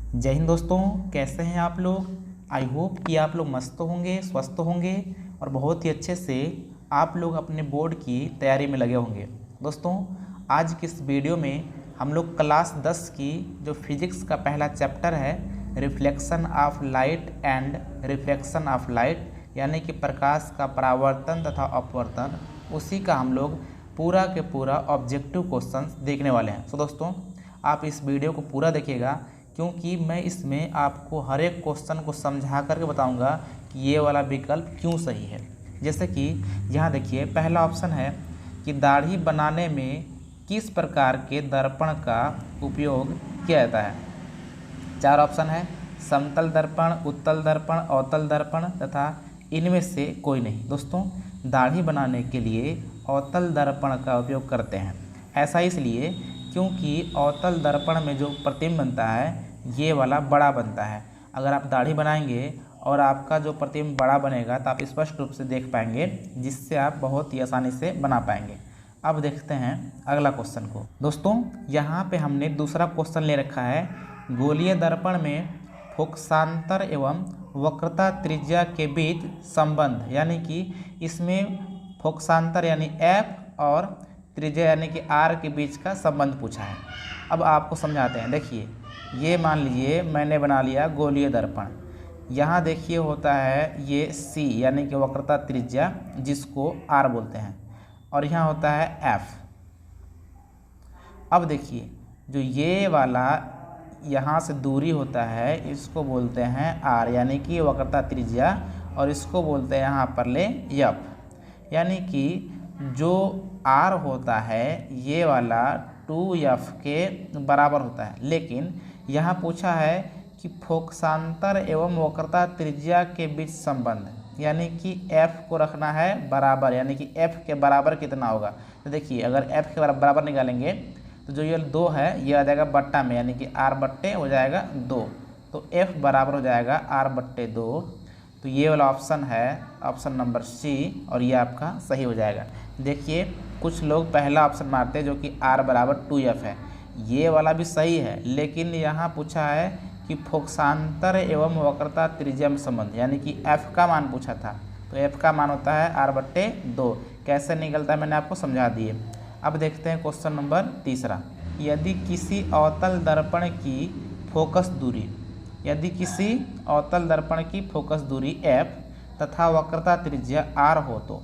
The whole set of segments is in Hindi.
जय हिंद दोस्तों, कैसे हैं आप लोग। आई होप कि आप लोग मस्त होंगे, स्वस्थ होंगे और बहुत ही अच्छे से आप लोग अपने बोर्ड की तैयारी में लगे होंगे। दोस्तों, आज की इस वीडियो में हम लोग क्लास 10 की जो फिजिक्स का पहला चैप्टर है reflection of light and refraction of light, यानी कि प्रकाश का परावर्तन तथा अपवर्तन, उसी का हम लोग पूरा के पूरा ऑब्जेक्टिव क्वेश्चंस देखने वाले हैं। दोस्तों, आप इस वीडियो को पूरा देखिएगा, क्योंकि मैं इसमें आपको हर एक क्वेश्चन को समझा करके बताऊंगा कि ये वाला विकल्प क्यों सही है। जैसे कि यहाँ देखिए, पहला ऑप्शन है कि दाढ़ी बनाने में किस प्रकार के दर्पण का उपयोग किया जाता है। 4 ऑप्शन है, समतल दर्पण, उत्तल दर्पण, अवतल दर्पण तथा इनमें से कोई नहीं। दोस्तों, दाढ़ी बनाने के लिए अवतल दर्पण का उपयोग करते हैं। ऐसा इसलिए क्योंकि अवतल दर्पण में जो प्रतिबिंब बनता है ये वाला बड़ा बनता है। अगर आप दाढ़ी बनाएंगे और आपका जो प्रतिबिंब बड़ा बनेगा तो आप स्पष्ट रूप से देख पाएंगे, जिससे आप बहुत ही आसानी से बना पाएंगे। अब देखते हैं अगला क्वेश्चन को। दोस्तों, यहाँ पे हमने दूसरा क्वेश्चन ले रखा है, गोलीय दर्पण में फोकसांतर एवं वक्रता त्रिज्या के बीच संबंध, यानी कि इसमें फोकसांतर यानी F और त्रिज्या यानी कि R के बीच का संबंध पूछा है। अब आपको समझाते हैं। देखिए, ये मान लीजिए मैंने बना लिया गोलीय दर्पण। यहाँ देखिए होता है ये C यानी कि वक्रता त्रिज्या, जिसको R बोलते हैं, और यहाँ होता है F। अब देखिए, जो ये वाला यहाँ से दूरी होता है इसको बोलते हैं R यानी कि वक्रता त्रिज्या, और इसको बोलते हैं यहाँ पर ले F, यानी कि जो R होता है ये वाला 2F के बराबर होता है। लेकिन यहाँ पूछा है कि फोकसांतर एवं वक्रता त्रिज्या के बीच संबंध, यानी कि F को रखना है बराबर, यानी कि F के बराबर कितना होगा। तो देखिए, अगर F के बराबर निकालेंगे तो जो ये 2 है ये आ जाएगा बट्टा में, यानी कि R बट्टे हो जाएगा 2, तो F बराबर हो जाएगा R बट्टे 2। तो ये वाला ऑप्शन है ऑप्शन नंबर C, और ये आपका सही हो जाएगा। देखिए, कुछ लोग पहला ऑप्शन मारते हैं जो कि R बराबर 2F है, ये वाला भी सही है, लेकिन यहाँ पूछा है कि फोकसांतर एवं वक्रता त्रिज्या में संबंध, यानी कि F का मान पूछा था, तो F का मान होता है R बट्टे 2। कैसे निकलता है मैंने आपको समझा दिए। अब देखते हैं क्वेश्चन नंबर तीसरा, यदि किसी अवतल दर्पण की फोकस दूरी, यदि किसी अवतल दर्पण की फोकस दूरी F तथा वक्रता त्रिज्या R हो तो,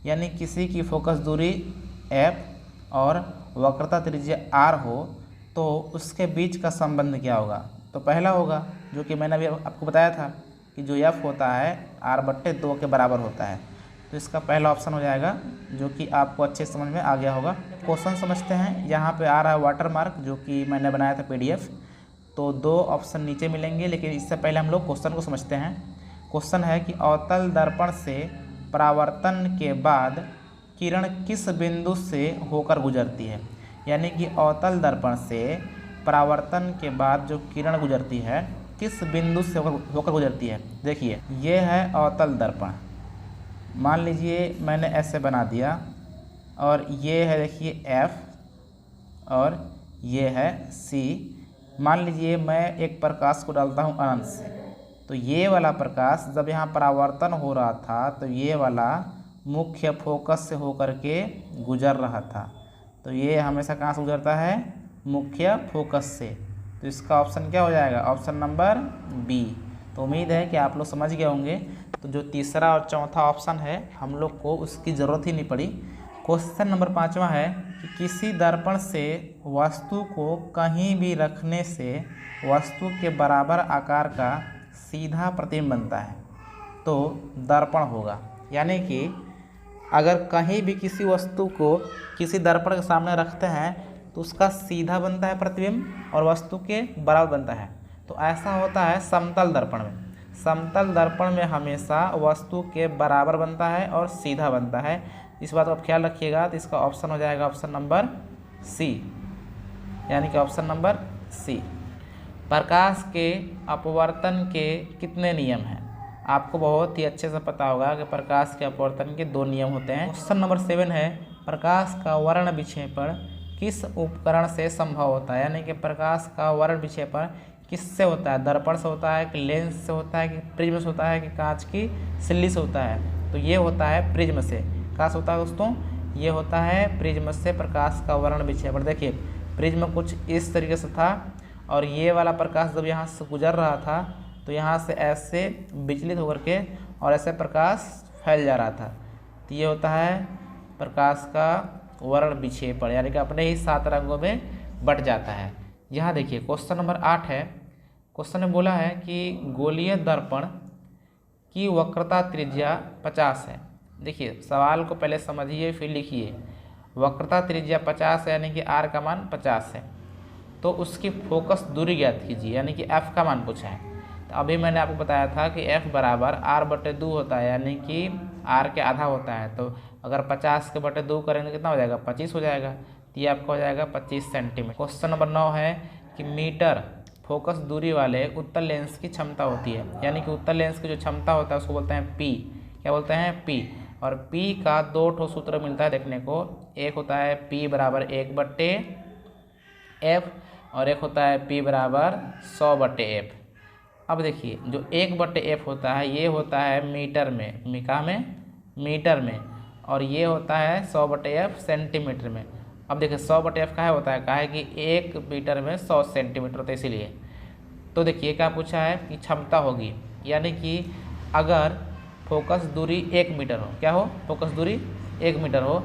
यानी किसी की फोकस दूरी F और वक्रता त्रिज्या R हो तो उसके बीच का संबंध क्या होगा। तो पहला होगा जो कि मैंने अभी आपको बताया था कि जो F होता है R बट्टे 2 के बराबर होता है, तो इसका पहला ऑप्शन हो जाएगा, जो कि आपको अच्छे समझ में आ गया होगा। क्वेश्चन समझते हैं। यहाँ पे आ रहा है वाटर मार्क, जो कि मैंने बनाया था PDF, तो 2 ऑप्शन नीचे मिलेंगे, लेकिन इससे पहले हम लोग क्वेश्चन को समझते हैं। क्वेश्चन है कि अवतल दर्पण से परावर्तन के बाद किरण किस बिंदु से होकर गुजरती है, यानी कि अवतल दर्पण से परावर्तन के बाद जो किरण गुजरती है किस बिंदु से होकर गुजरती है। देखिए, ये है अवतल दर्पण, मान लीजिए मैंने ऐसे बना दिया, और ये है देखिए F और ये है C। मान लीजिए मैं एक प्रकाश को डालता हूँ अनंत से, तो ये वाला प्रकाश जब यहाँ परावर्तन हो रहा था तो ये वाला मुख्य फोकस से होकर के गुजर रहा था, तो ये हमेशा कहाँ से गुजरता है, मुख्य फोकस से। तो इसका ऑप्शन क्या हो जाएगा, ऑप्शन नंबर B। तो उम्मीद है कि आप लोग समझ गए होंगे। तो जो तीसरा और चौथा ऑप्शन है हम लोग को उसकी ज़रूरत ही नहीं पड़ी। क्वेश्चन नंबर 5वां है कि किसी दर्पण से वस्तु को कहीं भी रखने से वस्तु के बराबर आकार का सीधा प्रतिबिंब बनता है, तो दर्पण होगा। यानी कि अगर कहीं भी किसी वस्तु को किसी दर्पण के सामने रखते हैं तो उसका सीधा बनता है प्रतिबिंब और वस्तु के बराबर बनता है। तो ऐसा होता है समतल दर्पण में। समतल दर्पण में हमेशा वस्तु के बराबर बनता है और सीधा बनता है। इस बात को आप ख्याल रखिएगा। तो इसका ऑप्शन हो जाएगा ऑप्शन नंबर C, यानी कि ऑप्शन नंबर C। प्रकाश के अपवर्तन के कितने नियम हैं, आपको बहुत ही अच्छे से पता होगा कि प्रकाश के अपवर्तन के 2 नियम होते हैं। क्वेश्चन नंबर 7 है, प्रकाश का वर्ण विक्षेपण किस उपकरण से संभव होता है, यानी कि प्रकाश का वर्ण विक्षेपण किससे होता है, दर्पण से होता है कि लेंस से होता है कि प्रिज्म से होता है कि कांच की सिल्ली से होता है, तो ये होता है प्रिज्म से। कहाँ से होता है दोस्तों, ये होता है प्रिज्म से प्रकाश का वर्ण विक्षेपण। देखिए प्रिज्म कुछ इस तरीके से था और ये वाला प्रकाश जब यहाँ से गुजर रहा था तो यहाँ से ऐसे विचलित होकर के और ऐसे प्रकाश फैल जा रहा था, तो ये होता है प्रकाश का वर्ण विक्षेपण, यानी कि अपने ही 7 रंगों में बट जाता है। यहाँ देखिए क्वेश्चन नंबर 8 है। क्वेश्चन में बोला है कि गोलीय दर्पण की वक्रता त्रिज्या 50 है। देखिए सवाल को पहले समझिए फिर लिखिए। वक्रता त्रिज्या 50 है यानी कि r का मान 50 है, तो उसकी फोकस दूरी ज्ञात कीजिए, यानी कि f का मान पूछा है। तो अभी मैंने आपको बताया था कि f बराबर r/2 होता है, यानी कि r के आधा होता है। तो अगर 50 के बटे 2 करेंगे कितना हो जाएगा, 25 हो जाएगा, तो ये आपका हो जाएगा 25 सेंटीमीटर। क्वेश्चन नंबर 9 है कि मीटर फोकस दूरी वाले उत्तल लेंस की क्षमता होती है, यानी कि उत्तल लेंस की जो क्षमता होता है उसको बोलते हैं P। क्या बोलते हैं, P। और P का 2 ठो सूत्र मिलता है देखने को, एक होता है P बराबर 1/f और एक होता है P बराबर 100/f। अब देखिए जो 1/f होता है ये होता है मीटर में, मिका में मीटर में, और ये होता है 100/f सेंटीमीटर में। अब देखिए 100/f का होता है, कहा है कि 1 मीटर में 100 सेंटीमीटर होता है इसीलिए। तो देखिए क्या पूछा है कि क्षमता होगी, यानी कि अगर फोकस दूरी 1 मीटर हो, क्या हो, फोकस दूरी 1 मीटर हो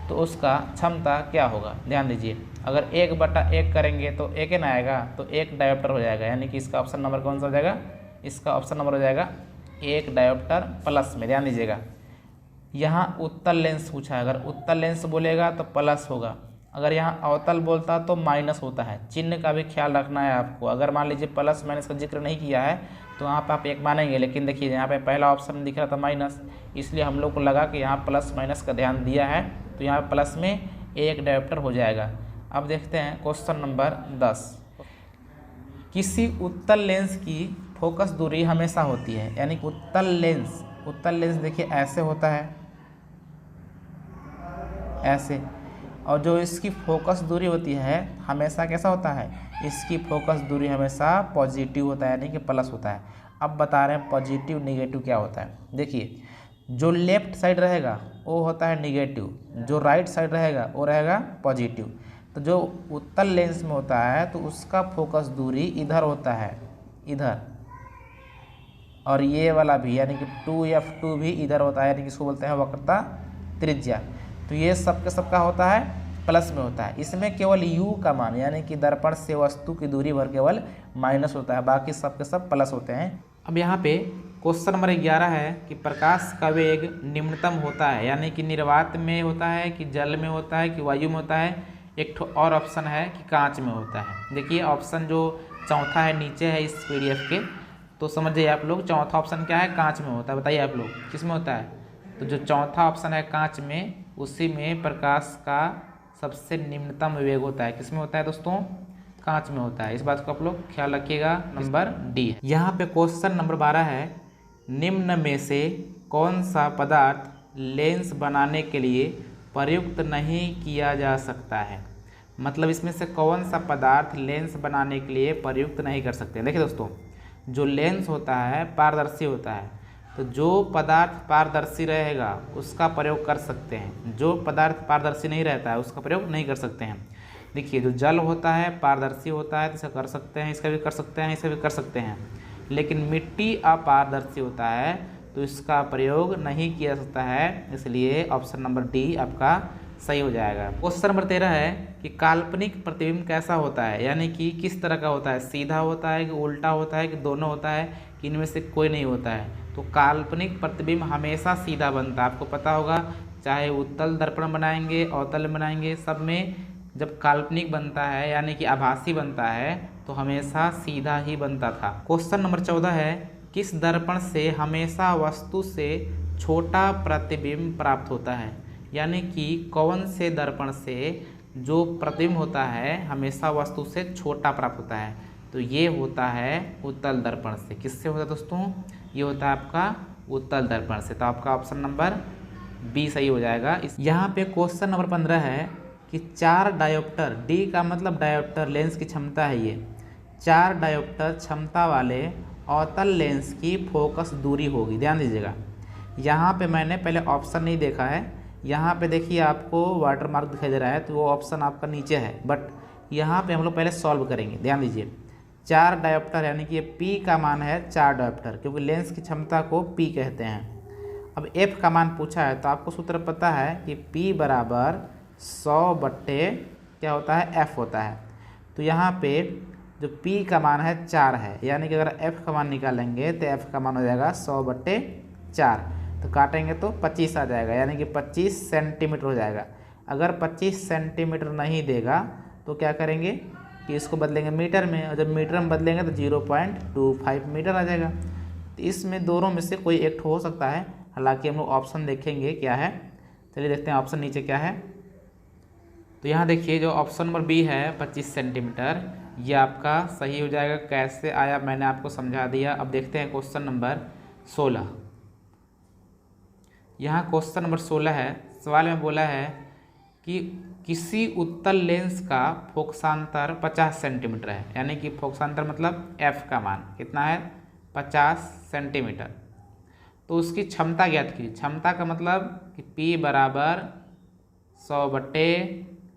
तो उसका क्षमता क्या होगा। ध्यान दीजिए अगर 1/1 करेंगे तो 1 ही ना आएगा, तो 1 डायोप्टर हो जाएगा, यानी कि इसका ऑप्शन नंबर कौन सा हो जाएगा, इसका ऑप्शन नंबर हो जाएगा 1 डायोप्टर प्लस में। ध्यान दीजिएगा यहाँ उत्तल लेंस पूछा है, अगर उत्तल लेंस बोलेगा तो प्लस होगा, अगर यहाँ अवतल बोलता तो माइनस होता है। चिन्ह का भी ख्याल रखना है आपको, अगर मान लीजिए प्लस माइनस का जिक्र नहीं किया है तो वहाँ पर आप 1 मानेंगे, लेकिन देखिए यहाँ पे पहला ऑप्शन दिख रहा था माइनस, इसलिए हम लोग को लगा कि यहाँ प्लस माइनस का ध्यान दिया है, तो यहाँ प्लस में 1 डायोप्टर हो जाएगा। अब देखते हैं क्वेश्चन नंबर 10। किसी उत्तल लेंस की फोकस दूरी हमेशा होती है, यानी उत्तल लेंस देखिए ऐसे होता है, ऐसे, और जो इसकी फोकस दूरी होती है हमेशा कैसा होता है, इसकी फोकस दूरी हमेशा पॉजिटिव होता है, यानी कि प्लस होता है। अब बता रहे हैं पॉजिटिव निगेटिव क्या होता है। देखिए जो लेफ्ट साइड रहेगा वो होता है निगेटिव, जो राइट साइड रहेगा वो रहेगा पॉजिटिव। तो जो उत्तल लेंस में होता है तो उसका फोकस दूरी इधर होता है, इधर, और ये वाला भी यानी कि 2f2 भी इधर होता है, यानी कि इसको बोलते हैं वक्रता त्रिज्या। तो ये सब के सबका होता है प्लस में होता है, इसमें केवल u का मान यानी कि दर्पण से वस्तु की दूरी भर केवल माइनस होता है, बाकी सब के सब प्लस होते हैं। अब यहाँ पे क्वेश्चन नंबर 11 है कि प्रकाश का वेग निम्नतम होता है, यानी कि निर्वात में होता है कि जल में होता है कि वायु में होता है। एक ठो और ऑप्शन है कि कांच में होता है। देखिए ऑप्शन जो चौथा है नीचे है इस PDF के, तो समझिए आप लोग चौथा ऑप्शन क्या है, कांच में होता है। बताइए आप लोग किस में होता है, तो जो चौथा ऑप्शन है कांच में, उसी में प्रकाश का सबसे निम्नतम वेग होता है। किस में होता है दोस्तों, कांच में होता है। इस बात को आप लोग ख्याल रखिएगा। Number D. यहाँ पे क्वेश्चन नंबर 12 है, निम्न में से कौन सा पदार्थ लेंस बनाने के लिए प्रयुक्त नहीं किया जा सकता है। मतलब इसमें से कौन सा पदार्थ लेंस बनाने के लिए प्रयुक्त नहीं कर सकते। देखिए दोस्तों जो लेंस होता है पारदर्शी होता है, तो जो पदार्थ पारदर्शी रहेगा उसका प्रयोग कर सकते हैं, जो पदार्थ पारदर्शी नहीं रहता है उसका प्रयोग नहीं कर सकते हैं। देखिए जो जल होता है पारदर्शी होता है तो इसका कर सकते हैं, इसका भी कर सकते हैं, इसका भी कर सकते हैं, लेकिन मिट्टी अपारदर्शी होता है तो इसका प्रयोग नहीं किया जा सकता है, इसलिए ऑप्शन नंबर डी आपका सही हो जाएगा। क्वेश्चन नंबर 13 है कि काल्पनिक प्रतिबिंब कैसा होता है, यानी कि किस तरह का होता है, सीधा होता है कि उल्टा होता है कि दोनों होता है कि इनमें से कोई नहीं होता है। तो काल्पनिक प्रतिबिंब हमेशा सीधा बनता है, आपको पता होगा, चाहे उत्तल दर्पण बनाएंगे अवतल बनाएंगे, सब में जब काल्पनिक बनता है यानी कि आभासी बनता है तो हमेशा सीधा ही बनता था। क्वेश्चन नंबर 14 है, किस दर्पण से हमेशा वस्तु से छोटा प्रतिबिंब प्राप्त होता है, यानी कि कौन से दर्पण से जो प्रतिबिंब होता है हमेशा वस्तु से छोटा प्राप्त होता है। तो ये होता है उत्तल दर्पण से। किससे होता है दोस्तों, ये होता है आपका उत्तल दर्पण से। तो आपका ऑप्शन नंबर बी सही हो जाएगा। यहाँ पे क्वेश्चन नंबर 15 है कि 4 डायोप्टर, डी का मतलब डायोप्टर लेंस की क्षमता है ये, 4 डायोप्टर क्षमता वाले अवतल लेंस की फोकस दूरी होगी। ध्यान दीजिएगा, यहाँ पे मैंने पहले ऑप्शन नहीं देखा है, यहाँ पे देखिए आपको वाटर मार्क दिखाई दे रहा है, तो वो ऑप्शन आपका नीचे है, बट यहाँ पे हम लोग पहले सॉल्व करेंगे। ध्यान दीजिए, 4 डायोप्टर यानी कि ये P का मान है 4 डायोप्टर, क्योंकि लेंस की क्षमता को P कहते हैं। अब F का मान पूछा है, तो आपको सूत्र पता है कि P बराबर 100 बट्टे क्या होता है, F होता है। तो यहाँ पे जो P का मान है 4 है, यानी कि अगर F का मान निकालेंगे तो F का मान हो जाएगा 100 बट्टे 4, तो काटेंगे तो 25 आ जाएगा, यानी कि 25 सेंटीमीटर हो जाएगा। अगर 25 सेंटीमीटर नहीं देगा तो क्या करेंगे कि इसको बदलेंगे मीटर में, और जब मीटर में बदलेंगे तो 0.25 मीटर आ जाएगा। तो इसमें दोनों में से कोई एक हो सकता है, हालांकि हम लोग ऑप्शन देखेंगे क्या है। चलिए देखते हैं ऑप्शन नीचे क्या है। तो यहाँ देखिए जो ऑप्शन नंबर बी है 25 सेंटीमीटर, ये आपका सही हो जाएगा। कैसे आया मैंने आपको समझा दिया। अब देखते हैं क्वेश्चन नंबर 16। यहाँ क्वेश्चन नंबर 16 है, सवाल में बोला है कि किसी उत्तल लेंस का फोकसांतर 50 सेंटीमीटर है, यानी कि फोकसांतर मतलब F का मान कितना है, 50 सेंटीमीटर। तो उसकी क्षमता ज्ञात कीजिए। क्षमता का मतलब कि P बराबर 100 बट्टे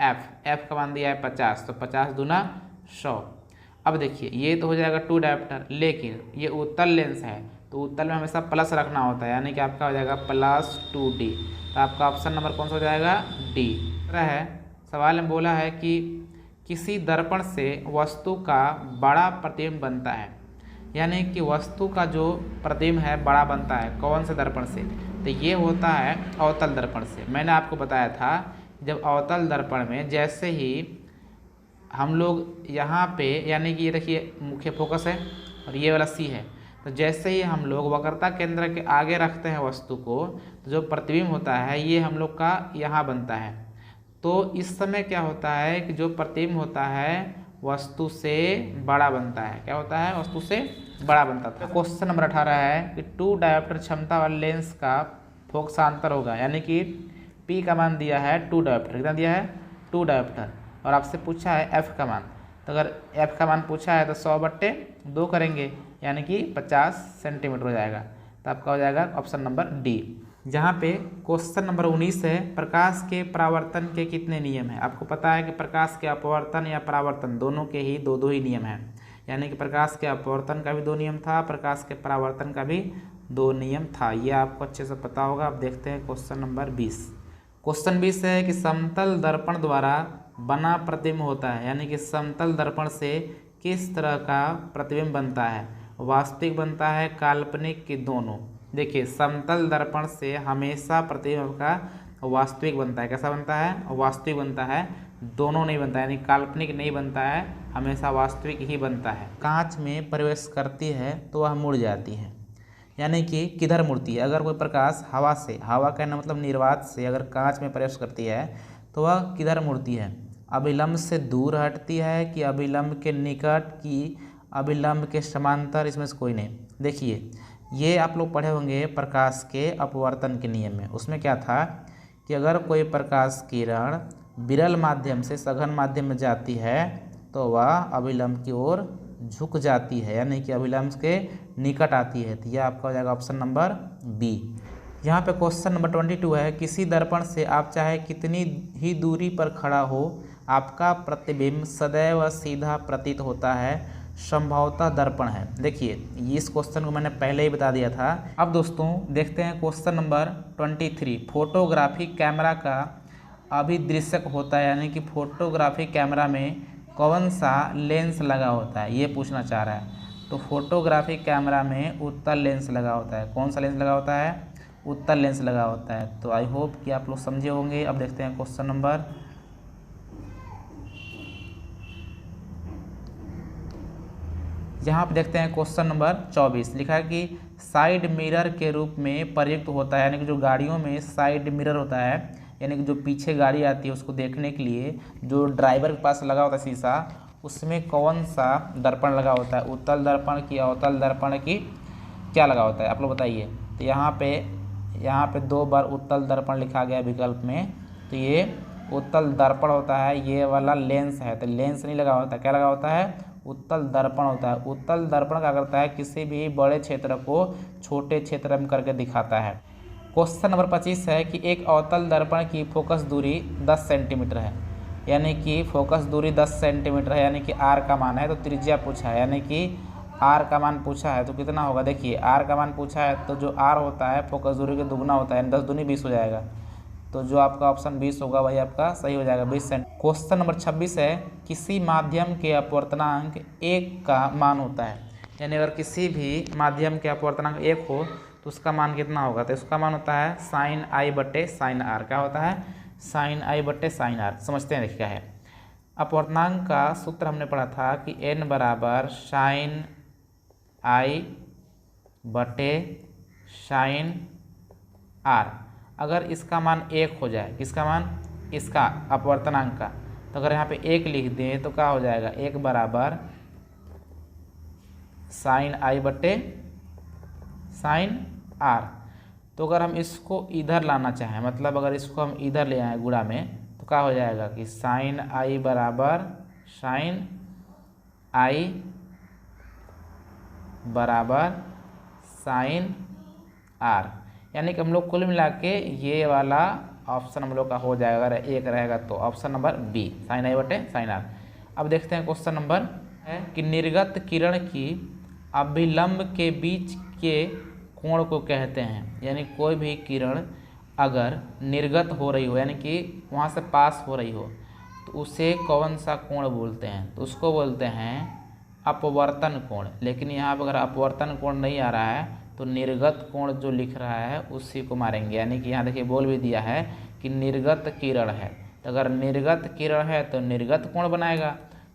F का मान दिया है 50, तो 50 दूना 100। अब देखिए ये तो हो जाएगा 2 डायोप्टर, लेकिन ये उत्तल लेंस है तो उत्तल में हमेशा प्लस रखना होता है, यानी कि आपका हो जाएगा +2D। तो आपका ऑप्शन नंबर कौन सा हो जाएगा, D है। सवाल में बोला है कि किसी दर्पण से वस्तु का बड़ा प्रतिबिंब बनता है, यानी कि वस्तु का जो प्रतिबिंब है बड़ा बनता है, कौन से दर्पण से, तो ये होता है अवतल दर्पण से। मैंने आपको बताया था जब अवतल दर्पण में जैसे ही हम लोग यहाँ पे, यानी कि ये देखिए मुख्य फोकस है और ये वाला C है, तो जैसे ही हम लोग वक्रता केंद्र के आगे रखते हैं वस्तु को, तो जो प्रतिबिंब होता है ये हम लोग का यहाँ बनता है। तो इस समय क्या होता है कि जो प्रतिबिंब होता है वस्तु से बड़ा बनता है। क्या होता है, वस्तु से बड़ा बनता था। क्वेश्चन नंबर 18 है कि 2 डायोप्टर क्षमता वाले लेंस का फोकसांतर होगा, यानी कि P का मान दिया है 2 डायोप्टर, कितना दिया है 2 डायोप्टर, और आपसे पूछा है F का मान। तो अगर F का मान पूछा है तो 100 बट्टे 2 करेंगे, यानी कि 50 सेंटीमीटर हो जाएगा। तो आपका हो जाएगा ऑप्शन नंबर D। जहाँ पे क्वेश्चन नंबर 19 है, प्रकाश के परावर्तन के कितने नियम हैं। आपको पता है कि प्रकाश के अपवर्तन या परावर्तन दोनों के ही दो ही नियम हैं, यानी कि प्रकाश के अपवर्तन का भी 2 नियम था, प्रकाश के परावर्तन का भी 2 नियम था। ये आपको अच्छे से पता होगा। अब देखते हैं क्वेश्चन नंबर 20। क्वेश्चन 20 है कि समतल दर्पण द्वारा बना प्रतिबिंब होता है, यानी कि समतल दर्पण से किस तरह का प्रतिबिंब बनता है, वास्तविक बनता है, काल्पनिक की दोनों। देखिए समतल दर्पण से हमेशा प्रतिबिंब का वास्तविक बनता है। कैसा बनता है, वास्तविक बनता है, दोनों नहीं बनता है, यानी काल्पनिक नहीं बनता है, हमेशा वास्तविक ही बनता है। कांच में प्रवेश करती है तो वह मुड़ जाती है, यानी कि किधर मुड़ती है। अगर कोई प्रकाश हवा से, हवा कहना मतलब निर्वात से अगर कांच में प्रवेश करती है तो वह किधर मुड़ती है, अभिलंब से दूर हटती है कि अभिलंब के निकट की अभिलंब के समांतर, इसमें से कोई नहीं। देखिए ये आप लोग पढ़े होंगे प्रकाश के अपवर्तन के नियम में। उसमें क्या था कि अगर कोई प्रकाश किरण विरल माध्यम से सघन माध्यम में जाती है तो वह अभिलंब की ओर झुक जाती है, यानी कि अभिलंब के निकट आती है। तो यह आपका हो जाएगा ऑप्शन नंबर बी। यहाँ पे क्वेश्चन नंबर 22 है, किसी दर्पण से आप चाहे कितनी ही दूरी पर खड़ा हो आपका प्रतिबिंब सदैव सीधा प्रतीत होता है, संभवतः दर्पण है। देखिए इस क्वेश्चन को मैंने पहले ही बता दिया था। अब दोस्तों देखते हैं क्वेश्चन नंबर 23। फोटोग्राफी कैमरा का अभिदृश्यक होता है, यानी कि फोटोग्राफी कैमरा में कौन सा लेंस लगा होता है, ये पूछना चाह रहा है। तो फोटोग्राफी कैमरा में उत्तल लेंस लगा होता है। कौन सा लेंस लगा होता है, उत्तल लेंस लगा होता है। तो आई होप कि आप लोग समझे होंगे। अब देखते हैं क्वेश्चन नंबर यहाँ पे देखते हैं क्वेश्चन नंबर 24। लिखा है कि साइड मिरर के रूप में प्रयुक्त होता है, यानी कि जो गाड़ियों में साइड मिरर होता है, यानी कि जो पीछे गाड़ी आती है उसको देखने के लिए जो ड्राइवर के पास लगा होता है शीशा, उसमें कौन सा दर्पण लगा होता है, उत्तल दर्पण की, अवतल दर्पण की, क्या लगा होता है आप लोग बताइए। तो यहाँ पे 2 बार उत्तल दर्पण लिखा गया विकल्प में, तो ये उत्तल दर्पण होता है, ये वाला लेंस है, तो लेंस नहीं लगा होता, क्या लगा होता है, उत्तल दर्पण होता है। उत्तल दर्पण क्या करता है, किसी भी बड़े क्षेत्र को छोटे क्षेत्र में करके दिखाता है। क्वेश्चन नंबर 25 है कि एक अवतल दर्पण की फोकस दूरी 10 सेंटीमीटर है, यानी कि फोकस दूरी 10 सेंटीमीटर है, यानी कि आर का मान है, तो त्रिज्या पूछा है, यानी कि आर का मान पूछा है तो कितना होगा। देखिए आर का मान पूछा है तो जो आर होता है फोकस दूरी के दुगना होता है, 10 दूनी 20 हो जाएगा, तो जो आपका ऑप्शन 20 होगा वही आपका सही हो जाएगा, 20 सेंट। क्वेश्चन नंबर 26 है किसी माध्यम के अपवर्तनांक 1 का मान होता है, यानी अगर किसी भी माध्यम के अपवर्तनांक 1 हो तो उसका मान कितना होगा, तो उसका मान होता है साइन आई बटे साइन आर। क्या होता है, साइन आई बटे साइन आर। समझते हैं देखिए क्या है। अपवर्तनांक का सूत्र हमने पढ़ा था कि n बराबर साइन आई बटे साइन आर। अगर इसका मान 1 हो जाए, किसका मान, इसका अपवर्तनांक का, तो अगर यहाँ पे 1 लिख दें तो क्या हो जाएगा, 1 बराबर साइन आई बटे साइन आर। तो अगर हम इसको इधर लाना चाहें, मतलब अगर इसको हम इधर ले आए गुणा में, तो क्या हो जाएगा कि साइन आई बराबर साइन आई बराबर साइन आर, यानी कि हम लोग कुल मिला के ये वाला ऑप्शन हम लोग का हो जाएगा। अगर 1 रहेगा तो ऑप्शन नंबर बी, साइन आई बटे साइन आर। अब देखते हैं क्वेश्चन नंबर है कि निर्गत किरण की अभिलंब के बीच के कोण को कहते हैं, यानी कोई भी किरण अगर निर्गत हो रही हो, यानी कि वहाँ से पास हो रही हो, तो उसे कौन सा कोण बोलते हैं, तो उसको बोलते हैं अपवर्तन कोण। लेकिन यहाँ पर अगर अपवर्तन कोण नहीं आ रहा है तो निर्गत कोण जो लिख रहा है उसी को मारेंगे, यानी कि यहाँ देखिए बोल भी दिया है कि निर्गत किरण है, तो अगर निर्गत किरण है तो निर्गत कोण बनाएगा।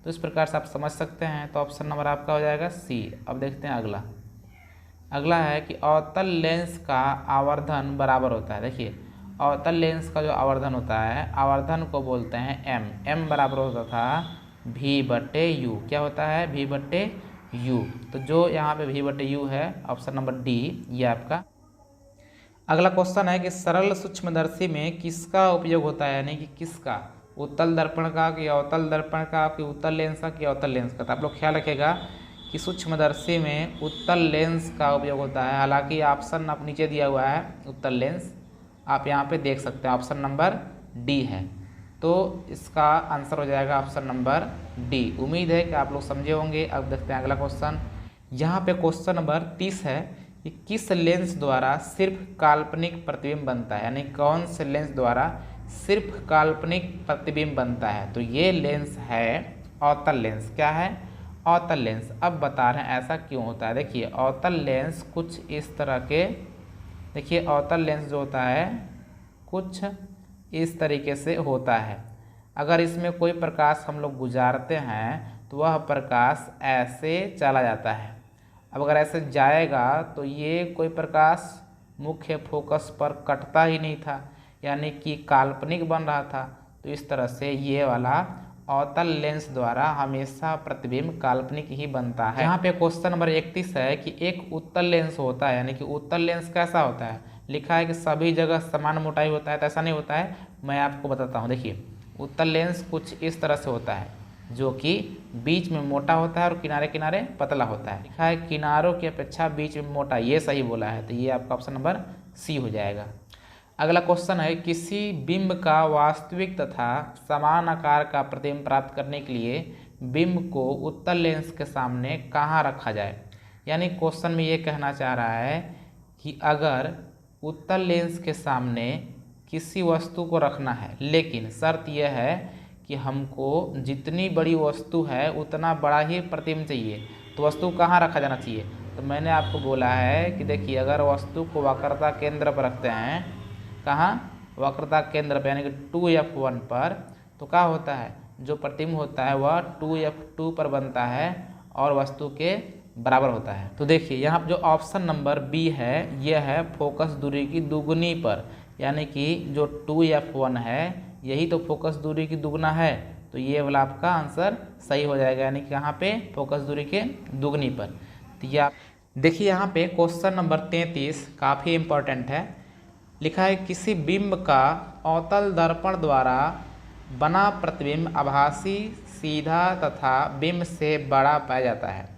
तो इस प्रकार से आप समझ सकते हैं, तो ऑप्शन नंबर आपका हो जाएगा सी। अब देखते हैं अगला है कि अवतल लेंस का आवर्धन बराबर होता है। देखिए अवतल लेंस का जो आवर्धन होता है, आवर्धन को बोलते हैं एम बराबर होता था भी बटे यू। क्या होता है, भी बटे यू। तो जो यहाँ पे भी बटे यू है, ऑप्शन नंबर डी ये आपका। अगला क्वेश्चन है कि सरल सूक्ष्मदर्शी में किसका उपयोग होता है, यानी कि किसका, उत्तल दर्पण का कि अवतल दर्पण का कि उत्तल लेंस का कि अवतल लेंस का। तो आप लोग ख्याल रखेगा कि सूक्ष्मदर्शी में उत्तल लेंस का उपयोग होता है। हालांकि ऑप्शन आप नीचे दिया हुआ है उत्तल लेंस, आप यहाँ पे देख सकते हैं ऑप्शन नंबर डी है, तो इसका आंसर हो जाएगा ऑप्शन नंबर डी। उम्मीद है कि आप लोग समझे होंगे। अब देखते हैं अगला क्वेश्चन। यहाँ पे क्वेश्चन नंबर 30 है कि किस लेंस द्वारा सिर्फ काल्पनिक प्रतिबिंब बनता है, यानी कौन से लेंस द्वारा सिर्फ काल्पनिक प्रतिबिंब बनता है। तो ये लेंस है अवतल लेंस। क्या है, अवतल लेंस। अब बता रहे हैं ऐसा क्यों होता है। देखिए अवतल लेंस कुछ इस तरह के, देखिए अवतल लेंस जो होता है कुछ इस तरीके से होता है। अगर इसमें कोई प्रकाश हम लोग गुजारते हैं तो वह प्रकाश ऐसे चला जाता है। अब अगर ऐसे जाएगा तो ये कोई प्रकाश मुख्य फोकस पर कटता ही नहीं था, यानी कि काल्पनिक बन रहा था। तो इस तरह से ये वाला अवतल लेंस द्वारा हमेशा प्रतिबिंब काल्पनिक ही बनता है। यहाँ पे क्वेश्चन नंबर 31 है कि एक उत्तल लेंस होता है, यानी कि उत्तल लेंस कैसा होता है। लिखा है कि सभी जगह समान मोटाई होता है, तो ऐसा नहीं होता है, मैं आपको बताता हूँ। देखिए उत्तल लेंस कुछ इस तरह से होता है, जो कि बीच में मोटा होता है और किनारे किनारे पतला होता है। लिखा है किनारों की अपेक्षा बीच में मोटा, ये सही बोला है, तो ये आपका ऑप्शन नंबर सी हो जाएगा। अगला क्वेश्चन है किसी बिंब का वास्तविक तथा समान आकार का प्रतिबिंब प्राप्त करने के लिए बिंब को उत्तल लेंस के सामने कहाँ रखा जाए। यानी क्वेश्चन में ये कहना चाह रहा है कि अगर उत्तल लेंस के सामने किसी वस्तु को रखना है, लेकिन शर्त यह है कि हमको जितनी बड़ी वस्तु है उतना बड़ा ही प्रतिबिंब चाहिए, तो वस्तु कहाँ रखा जाना चाहिए। तो मैंने आपको बोला है कि देखिए अगर वस्तु को वक्रता केंद्र पर रखते हैं, कहाँ, वक्रता केंद्र पर, यानी कि 2F1 पर, तो क्या होता है, जो प्रतिबिंब होता है वह 2F2 पर बनता है और वस्तु के बराबर होता है। तो देखिए यहाँ जो ऑप्शन नंबर बी है यह है फोकस दूरी की दुगुनी पर, यानी कि जो 2F1 है यही तो फोकस दूरी की दुगना है, तो ये वाला आपका आंसर सही हो जाएगा, यानी कि यहाँ पे फोकस दूरी के दुगनी पर। तो ये देखिए यहाँ पे क्वेश्चन नंबर 33 काफ़ी इम्पोर्टेंट है। लिखा है किसी बिंब का अवतल दर्पण द्वारा बना प्रतिबिंब आभासी सीधा तथा बिंब से बड़ा पाया जाता है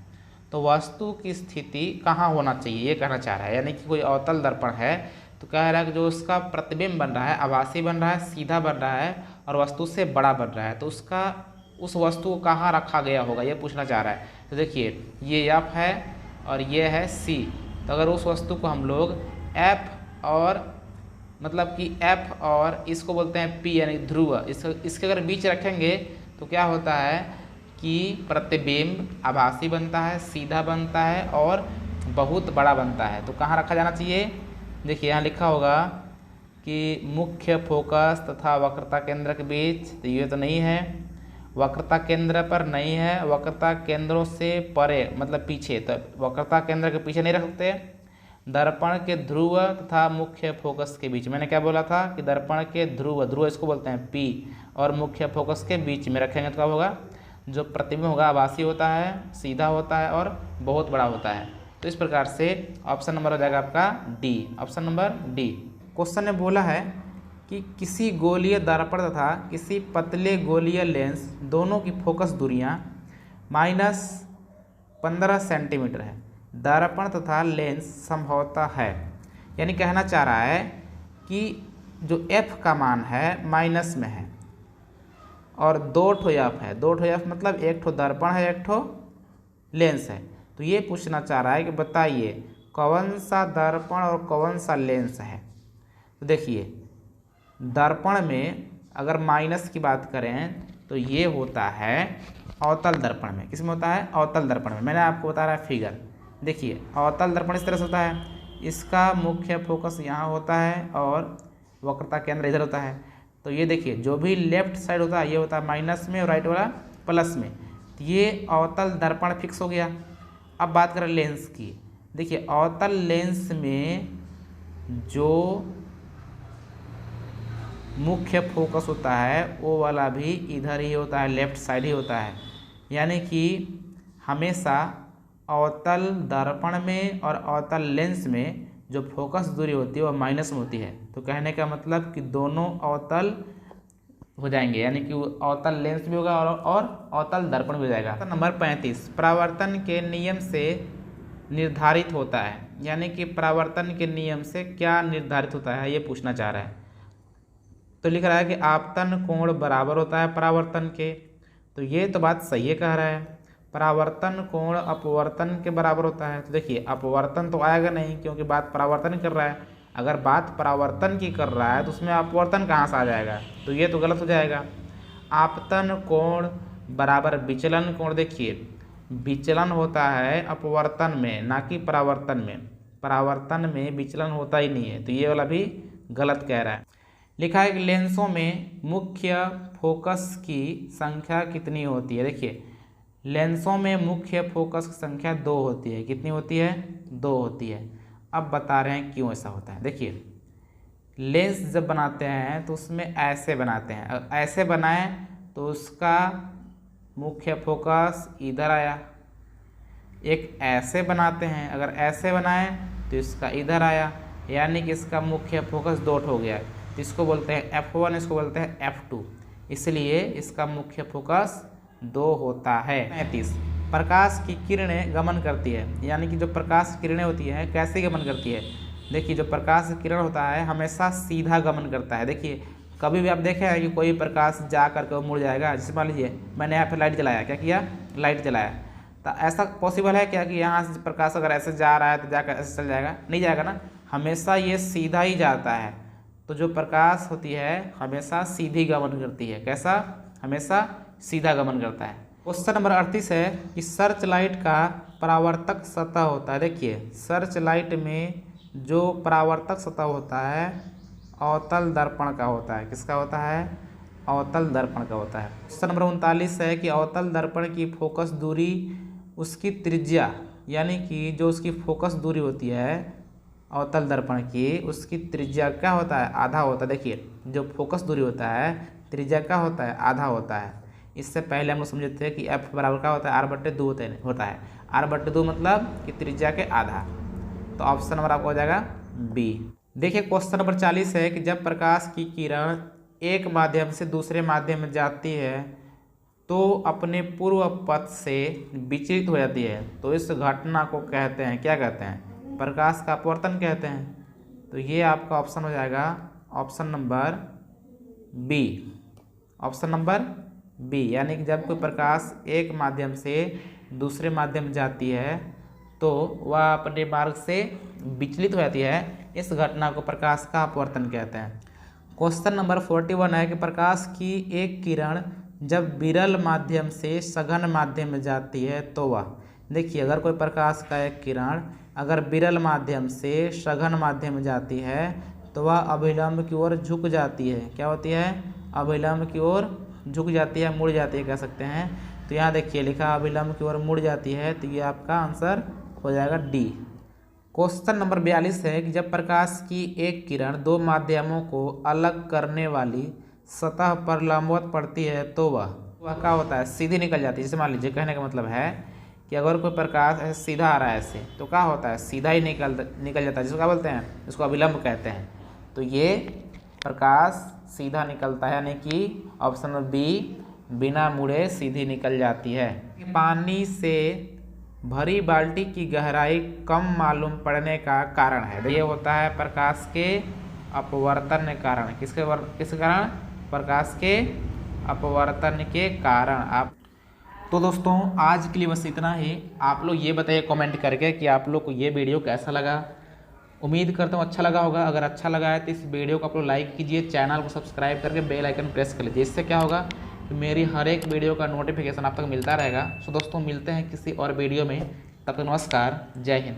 तो वस्तु की स्थिति कहाँ होना चाहिए, ये कहना चाह रहा है। यानी कि कोई अवतल दर्पण है तो कह रहा है कि जो उसका प्रतिबिंब बन रहा है, आभासी बन रहा है, सीधा बन रहा है और वस्तु से बड़ा बन रहा है, तो उसका उस वस्तु को कहाँ रखा गया होगा, ये पूछना चाह रहा है। तो देखिए ये एफ है और ये है सी, तो अगर उस वस्तु को हम लोग एफ और मतलब कि एफ और इसको बोलते हैं पी यानी ध्रुव, इसके अगर बीच रखेंगे तो क्या होता है कि प्रतिबिंब आभासी बनता है, सीधा बनता है और बहुत बड़ा बनता है। तो कहाँ रखा जाना चाहिए, देखिए यहाँ लिखा होगा कि मुख्य फोकस तथा वक्रता केंद्र के बीच, तो ये तो नहीं है, वक्रता केंद्र पर नहीं है, वक्रता केंद्रों से परे मतलब पीछे, तो वक्रता केंद्र के पीछे नहीं रख सकते। दर्पण के ध्रुव तथा मुख्य फोकस के बीच, मैंने क्या बोला था कि दर्पण के ध्रुव इसको बोलते हैं पी और मुख्य फोकस के बीच में रखेंगे तो क्या होगा, जो प्रतिबिंब होगा आभासी होता है, सीधा होता है और बहुत बड़ा होता है। तो इस प्रकार से ऑप्शन नंबर हो जाएगा आपका D, option number D. Question ने बोला है कि किसी गोलीय दर्पण तथा किसी पतले गोलीय लेंस दोनों की फोकस दूरियां -15 सेंटीमीटर है, दर्पण तथा लेंस संभवतः है। यानी कहना चाह रहा है कि जो एफ का मान है माइनस में है और 2 ठो एफ है, 2 ठो एफ मतलब 1 ठो दर्पण है, 1 ठो लेंस है। तो ये पूछना चाह रहा है कि बताइए कौन सा दर्पण और कौन सा लेंस है। तो देखिए दर्पण में अगर माइनस की बात करें तो ये होता है अवतल दर्पण में, किसमें होता है, अवतल दर्पण में। मैंने आपको बता रहा है फिगर, देखिए अवतल दर्पण इस तरह से होता है, इसका मुख्य फोकस यहाँ होता है और वक्रता केंद्र इधर होता है। तो ये देखिए जो भी लेफ्ट साइड होता है ये होता है माइनस में और राइट वाला प्लस में, तो ये अवतल दर्पण फिक्स हो गया। अब बात करें लेंस की, देखिए अवतल लेंस में जो मुख्य फोकस होता है वो वाला भी इधर ही होता है, लेफ्ट साइड ही होता है। यानी कि हमेशा अवतल दर्पण में और अवतल लेंस में जो फोकस दूरी होती है वो माइनस में होती है। तो कहने का मतलब कि दोनों अवतल हो जाएंगे, यानी कि अवतल लेंस भी होगा और अवतल दर्पण भी हो जाएगा। तो नंबर 35 परावर्तन के नियम से निर्धारित होता है, यानी कि परावर्तन के नियम से क्या निर्धारित होता है ये पूछना चाह रहा है। तो लिख रहा है कि आपतन कोण बराबर होता है परावर्तन के, तो ये तो बात सही है कह रहा है। परावर्तन कोण अपवर्तन के बराबर होता है, तो देखिए अपवर्तन तो आएगा नहीं क्योंकि बात परावर्तन कर रहा है। अगर बात परावर्तन की कर रहा है तो उसमें अपवर्तन कहाँ से आ जाएगा, तो ये तो गलत हो जाएगा। आपतन कोण बराबर विचलन कोण, देखिए विचलन होता है अपवर्तन में ना कि परावर्तन में, परावर्तन में विचलन होता ही नहीं है, तो ये वाला भी गलत कह रहा है। लिखा है कि लेंसों में मुख्य फोकस की संख्या कितनी होती है। देखिए लेंसों में मुख्य फोकस की संख्या 2 होती है, कितनी होती है, 2 होती है। अब बता रहे हैं क्यों ऐसा होता है। देखिए लेंस जब बनाते हैं तो उसमें ऐसे बनाते हैं, अगर ऐसे बनाएं तो उसका मुख्य फोकस इधर आया, एक ऐसे बनाते हैं अगर ऐसे बनाएं तो इसका इधर आया, यानी कि इसका मुख्य फोकस 2 हो गया। तो इसको बोलते हैं F1, इसको बोलते हैं F2, इसलिए इसका मुख्य फोकस 2 होता है। 35 प्रकाश की किरणें गमन करती है, यानी कि जो प्रकाश की किरणें होती है कैसे गमन करती है। देखिए जो प्रकाश किरण होता है हमेशा सीधा गमन करता है। देखिए कभी भी आप देखे हैं कि कोई प्रकाश जा करके वो मुड़ जाएगा। जैसे मान लीजिए मैंने यहाँ पे लाइट जलाया, क्या किया, लाइट जलाया, तो ऐसा पॉसिबल है क्या कि यहाँ से प्रकाश अगर ऐसे जा रहा है तो जाकर ऐसे चल जाएगा, नहीं जाएगा ना, हमेशा ये सीधा ही जाता है। तो जो प्रकाश होती है हमेशा सीधी गमन करती है, कैसा, हमेशा सीधा गमन करता है। क्वेश्चन नंबर 38 है कि सर्च लाइट का परावर्तक सतह होता है। देखिए सर्च लाइट में जो परावर्तक सतह होता है अवतल दर्पण का होता है, किसका होता है, अवतल दर्पण का होता है। क्वेश्चन नंबर 39 है कि अवतल दर्पण की फोकस दूरी उसकी त्रिज्या, यानी कि जो उसकी फोकस दूरी होती है अवतल दर्पण की, उसकी त्रिज्या क्या होता है, आधा होता है। देखिए जो फोकस दूरी होता है त्रिज्या क्या होता है, आधा होता है। इससे पहले हम लोग समझे थे कि F बराबर क्या होता है, R/2 होता है। R/2 मतलब कि त्रिज्या के आधा। तो ऑप्शन नंबर आपका हो जाएगा बी। देखिए क्वेश्चन नंबर 40 है कि जब प्रकाश की किरण एक माध्यम से दूसरे माध्यम में जाती है तो अपने पूर्व पथ से विचलित हो जाती है, तो इस घटना को कहते हैं, क्या कहते हैं? प्रकाश का अपवर्तन कहते हैं। तो ये आपका ऑप्शन हो जाएगा option number B. Option number B, यानी कि जब कोई प्रकाश एक माध्यम से दूसरे माध्यम में जाती है तो वह अपने मार्ग से विचलित हो जाती है, इस घटना को प्रकाश का अपवर्तन कहते हैं। क्वेश्चन नंबर 41 है कि प्रकाश की एक किरण जब विरल माध्यम से सघन माध्यम में जाती है तो वह, देखिए अगर कोई प्रकाश का एक किरण अगर विरल माध्यम से सघन माध्यम में जाती है तो वह अभिलंब की ओर झुक जाती है। क्या होती है? अभिलंब की ओर झुक जाती है, मुड़ जाती है कह सकते हैं। तो यहाँ देखिए लिखा अभिलंब की ओर मुड़ जाती है, तो ये आपका आंसर हो जाएगा डी। क्वेश्चन नंबर 42 है कि जब प्रकाश की एक किरण दो माध्यमों को अलग करने वाली सतह पर लंबवत पड़ती है तो वह क्या होता है? सीधी निकल जाती है। जैसे मान लीजिए, कहने का मतलब है कि अगर कोई प्रकाश ऐसे सीधा आ रहा है ऐसे, तो क्या होता है? सीधा ही निकल जाता है, जिसको क्या बोलते हैं? इसको अभिलंब कहते हैं। तो ये प्रकाश सीधा निकलता है, यानी कि ऑप्शन बी बिना मुड़े सीधी निकल जाती है। पानी से भरी बाल्टी की गहराई कम मालूम पड़ने का कारण है, ये होता है प्रकाश के अपवर्तन के कारण। किसके कारण? प्रकाश के अपवर्तन के कारण। आप तो दोस्तों आज के लिए बस इतना ही। आप लोग ये बताइए कमेंट करके कि आप लोग को ये वीडियो कैसा लगा। उम्मीद करता हूँ अच्छा लगा होगा। अगर अच्छा लगा है तो इस वीडियो को आप लोग लाइक कीजिए, चैनल को सब्सक्राइब करके बेल आइकन प्रेस कर लीजिए। इससे क्या होगा कि मेरी हर एक वीडियो का नोटिफिकेशन आप तक मिलता रहेगा। सो दोस्तों मिलते हैं किसी और वीडियो में, तब तक नमस्कार, जय हिंद।